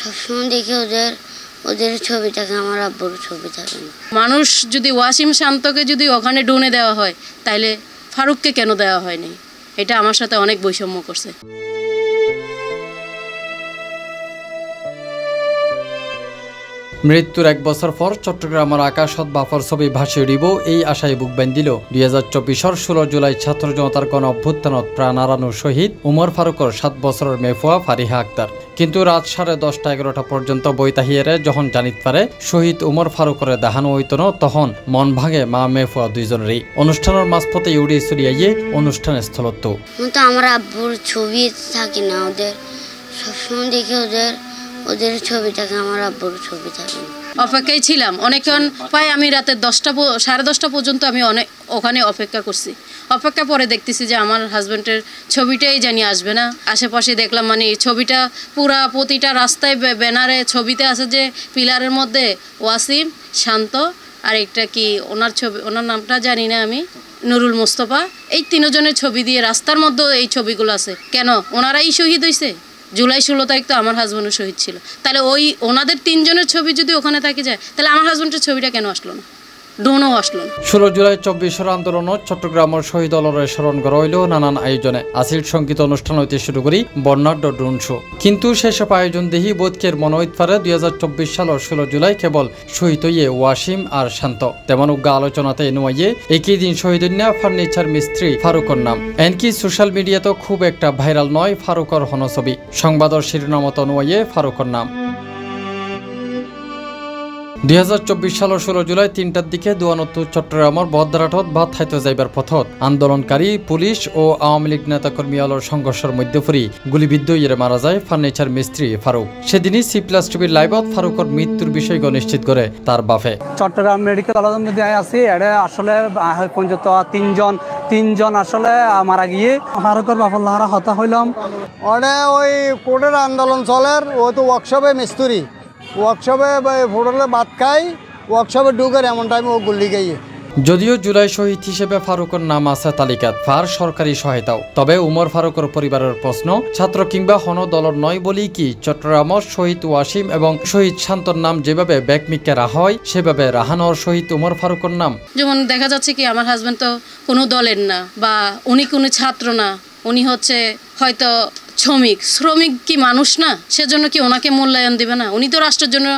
সবসময় দেখি ওদের ওদের ছবি থাকে, আমার আব্বুর ছবি থাকে না। মানুষ যদি ওয়াসিম শান্তকে যদি ওখানে ডুনে দেওয়া হয় তাহলে ফারুককে কেন দেওয়া হয়নি? এটা আমার সাথে অনেক বৈষম্য করছে। মৃত্যুর 1 বছর পর চট্টগ্রামের আকাশত বাফর ছবি ভাসিয়ে দিব এই আশায় বুক বান্ধিল 2024 16 জুলাই ছাত্র জনতার গণ অভ্যুত্থানত প্রাণ হারানো শহীদ উমর ফারুকর 7 বছরের মেফুয়া ফারিহা আক্তার। কিন্তু রাত 10:30 11টা পর্যন্ত বইতাহিয়ারে যখন জানিত পারে শহীদ উমর ফারুকরে দেখানো হইত না, তখন মন ভাঙে মা মেফুয়া দুইজনেরই। অনুষ্ঠানের মাঝপথে উড়িয়ে চড়িয়ে অনুষ্ঠানের স্থলত কিন্তু আমার আব্বুর ছবি থাকে না, ওদের সবসময় দেখি ওদের ছবি থাকে, আমার আব্বুর ছবি থাকে না। অপেক্ষায় ছিলাম অনেকক্ষণ, প্রায় আমি রাতে 10টা পর্যন্ত আমি ওখানে অপেক্ষা করছি। অপেক্ষা পরে দেখতেছি যে আমার হাজব্যান্ডের ছবিটাই জানি আসবে না। আশেপাশে দেখলাম মানে ছবিটা পুরা প্রতিটা রাস্তায় ব্যানারে ছবিতে আছে যে পিলারের মধ্যে ওয়াসিম, শান্ত আর একটা কি ওনার ছবি, ওনার নামটা জানি না আমি, নুরুল মুস্তফা, এই 3 জনের ছবি দিয়ে রাস্তার মধ্যে এই ছবিগুলো আছে। কেন? ওনারাই শহীদ হয়েছে। জুলাই 16 তারিখ তো আমার হাজব্যান্ডও শহীদ ছিল। তাহলে ওনাদের 3 জনের ছবি যদি ওখানে থাকে যায় তাহলে আমার হাজব্যান্ডের ছবিটা কেন আসলো না? ডোনও আসলো না। 16 জুলাই 24 আন্দোলনত চট্টগ্রামের শহীদ অলরে স্মরণ করা হইল নানান আয়োজনে। আসিল সঙ্গীত অনুষ্ঠান হইতে শুরু করি বর্ণাঢ্য ড্রোন শো। কিন্তু সেসব আয়োজন দেখি বোধকের মনোহিত পারে 2024 সালের 16 জুলাই কেবল শহীদ হইয়ে ওয়াসিম আর শান্ত। তেমন উগ্র আলোচনাতে এনুয়াইয়ে একই দিন শহীদ ফার্নিচার মিস্ত্রি ফারুকর নাম। এনকি সোশ্যাল মিডিয়াতে খুব একটা ভাইরাল নয় ফারুকর হন ছবি। সংবাদর শিরোনামত অনুয়াইয়ে ফারুকর নাম। 2024 সালের 16 জুলাই 3টার দিকে দুয়ানত্তর চট্টগ্রামের বদরাটত ভাত খাইতে যাইবার পথত আন্দোলনকারী পুলিশ ও আওয়ামী লীগ নেতাকর্মী আলোর সংঘর্ষের মধ্যে পড়ি গুলিবিদ্ধ ইয়ে মারা যায় ফার্নিচার মিস্ত্রি ফারুক। সেদিনই C+TV লাইভত ফারুকর মৃত্যুর বিষয় নিশ্চিত করে তার বাফে। চট্টগ্রাম মেডিকেল কলেজের মধ্যে আছি, এটা আসলে পর্যন্ত তিনজন আসলে মারা গিয়ে ফারুকর বাফুল্লাহরা হতা হইলাম। ওই কোর্টের আন্দোলন চলের, ও তো ওয়ার্কশপে মিস্ত্রি, ওয়ার্কশপে হোটেলে ভাত খাই, ওয়ার্কশপে ঢুকের এমন টাইমে ও গুলি গাইয়ে। যদিও জুলাই শহীদ হিসেবে ফারুকর নাম আছে তালিকাত ফার সরকারি সহায়তাও, তবে উমর ফারুকর পরিবারের প্রশ্ন ছাত্র কিংবা হন দলর নয় বলেই কি চট্টগ্রামের শহীদ ওয়াসিম এবং শহীদ শান্তর নাম যেভাবে ব্যাকমিককে রাখা হয় সেভাবে রাহানোর শহীদ উমর ফারুকর নাম। যেমন দেখা যাচ্ছে কি আমার হাজব্যান্ড তো কোনো দলের না, বা উনি কোনো ছাত্র না, উনি হচ্ছে হয়তো শ্রমিক কি মানুষ না? সেজন্য কি ওনাকে মূল্যায়ন দিবে না? উনি তো রাষ্ট্রের জন্য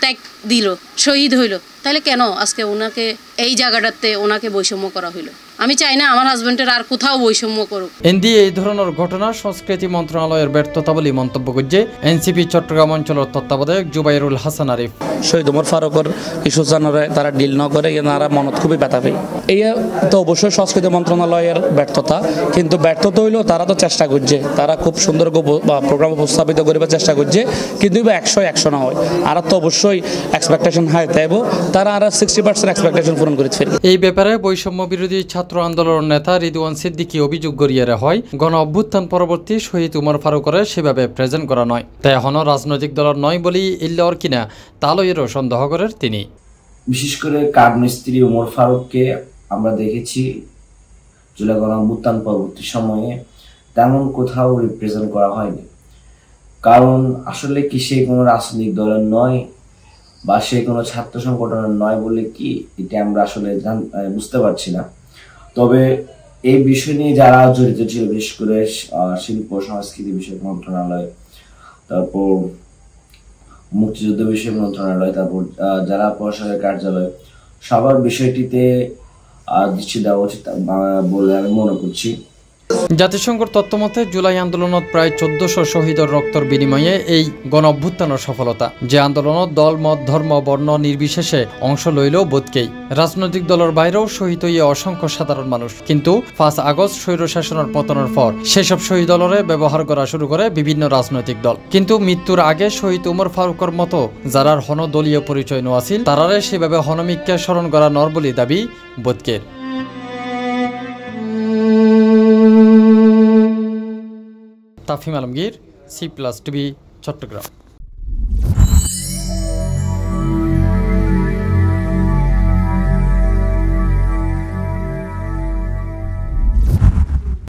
ত্যাগ দিল, শহীদ হইল, তাহলে কেন আজকে ওনাকে এই জায়গাটাতে ওনাকে বৈষম্য করা হইল? আমি চাই না আমার হাজব্যান্ডের আর কোথাও বৈষম্য করুক। এই ধরনের ঘটনা সংস্কৃতি মন্ত্রণালয়ের ব্যর্থতা বলে মন্তব্য করছে এনসিপি চট্টগ্রাম অঞ্চলের তত্ত্বাবধায়ক জুবাইরুল হাসান আরিফ। শহীদ উমর ফারুকর ইস্যু জানারে তারা ডিল ন করে এনারা মনত খুবই ব্যথা পায়। এই তো অবশ্যই সংস্কৃতি মন্ত্রণালয়ের ব্যর্থতা, কিন্তু ব্যর্থতা হইলেও তারা তো চেষ্টা করছে, তারা খুব সুন্দর প্রোগ্রাম উপস্থাপিত করিবার চেষ্টা করছে, কিন্তু 100 না হয় আর তো অবশ্যই এক্সপেকটেশন হাই তাইব, তারা আর 60% এক্সপেকটেশন পূরণ করে ফেলে। এই ব্যাপারে বৈষম্য বিরোধী ছাত্র আন্দোলনের নেতা রিদওয়ান সিদ্দিকী অভিযোগ করিয়ে হয় গণ অভ্যুত্থান পরবর্তী শহীদ উমর ফারুকরে সেভাবে প্রেজেন্ট করা নয়, তাই এখনো রাজনৈতিক দলের নয় বলেই ইল্লার কিনা তালয়েরও সন্দেহ করেন তিনি। বিশেষ করে কাঠ মিস্ত্রি উমর ফারুককে আমরা দেখেছি জুলাই গণ অভ্যুত্থান পরবর্তী সময়ে তেমন কোথাও রিপ্রেজেন্ট করা হয়নি। কারণ আসলে কি সে কোনো রাজনৈতিক দলের নয় বা সে কোনো ছাত্র সংগঠনের নয় বলে কি এটা আমরা আসলে বুঝতে পারছি না। তবে এই বিষয় নিয়ে যারা জড়িত ছিল, বিশেষ করে শিল্প সংস্কৃতি বিষয়ক মন্ত্রণালয়, তারপর মুক্তিযুদ্ধ বিষয়ক মন্ত্রণালয়, তারপর যারা প্রশাসনের কার্যালয়, সবার বিষয়টিতে দৃষ্টি দেওয়া উচিত বলে আমি মনে করছি। জাতিসংঘের তথ্যমতে জুলাই আন্দোলনত প্রায় 1400 শহীদের রক্তর বিনিময়ে এই গণ অভ্যুত্থানের সফলতা, যে আন্দোলনত দল মত ধর্ম বর্ণ নির্বিশেষে অংশ লইলেও বোধকেই রাজনৈতিক দলের বাইরেও শহীদ হইয়ে অসংখ্য সাধারণ মানুষ। কিন্তু 5 আগস্ট স্বৈরশাসনের পতনের পর সেসব শহীদ দলরে ব্যবহার করা শুরু করে বিভিন্ন রাজনৈতিক দল। কিন্তু মৃত্যুর আগে শহীদ উমর ফারুকর মতো যারার হন দলীয় পরিচয় নোয়াছিল তারারে সেভাবে হনমিককে স্মরণ করা নর বলে দাবি বোধকের। তাফিম আলমগীর, C+TV, চট্টগ্রাম।